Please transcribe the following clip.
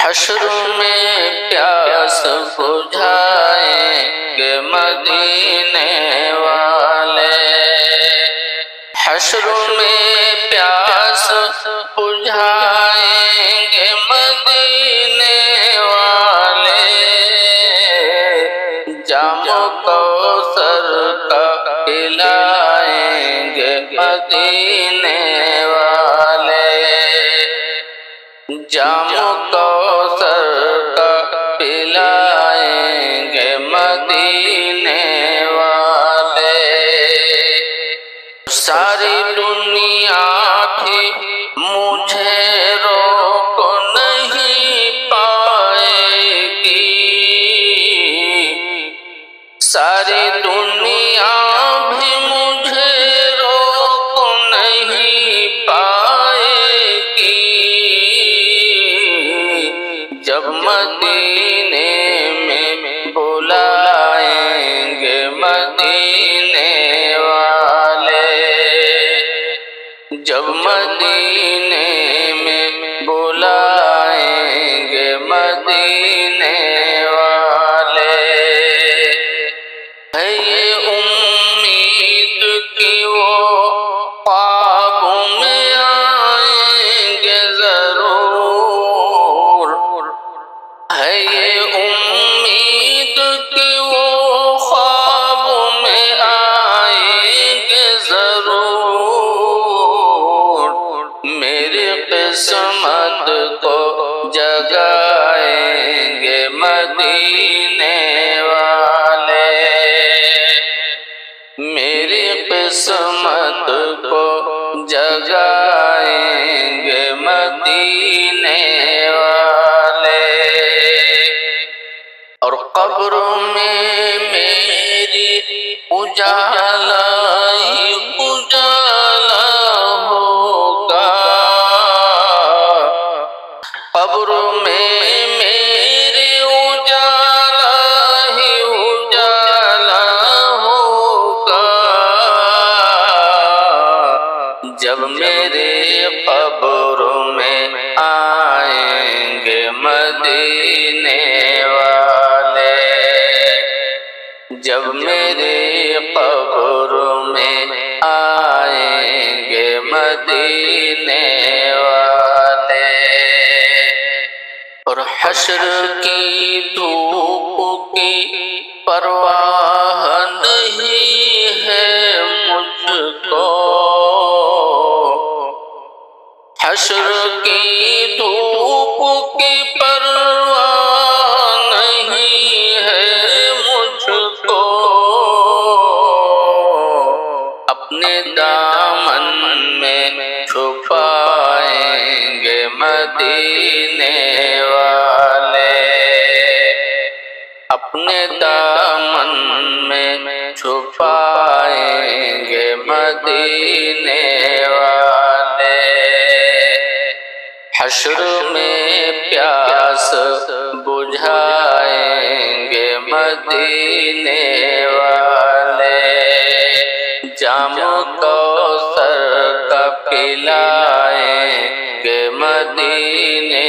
حشر میں پیاس بجھائیں گے مدینے والے، حشر میں پیاس بجھائیں گے مدینے والے، جام کوثر کا پلائیں گے مدینے والے، جام کوثر کا پلائیں گے مدینے والے، ساری دنیا بھی مجھے روک نہیں پائے گی، ساری دنیا بھی مجھے روک نہیں پائے گی، جب مدینے میں بلائیں گے مدینے والے، جب مدینے میں بلائیں گے مدینے والے، ہے یہ امید کہ وہ خواب میں آئیں گے ضرور، ہے یہ امید کہ وہ خواب میں آئیں گے ضرور، میری قسمت کو جگائیں گے مدینے والے، میری قسمت کو جگائیں گے مدینے والے، اور قبر میں میری اجالا ہی اجالا ہوگا، قبر میں میری اجالا ہی اجالا ہوگا، جب میرے قبر میں آئیں گے مدینے والے، جب میرے قبر میں آئیں گے مدینے والے، اور حشر کی دھوپ کی پرواہ نہیں ہے مجھ کو، حشر کی دھوپ کی پرواہ نہیں ہے مجھ کو، اپنے دامن میں چھپائیں گے مدینے والے، اپنے دامن میں چھپائیں گے مدینے والے، حشر میں پیاس بجھائیں گے مدینے والے، جام کوثر کا پلائیں گے مدینے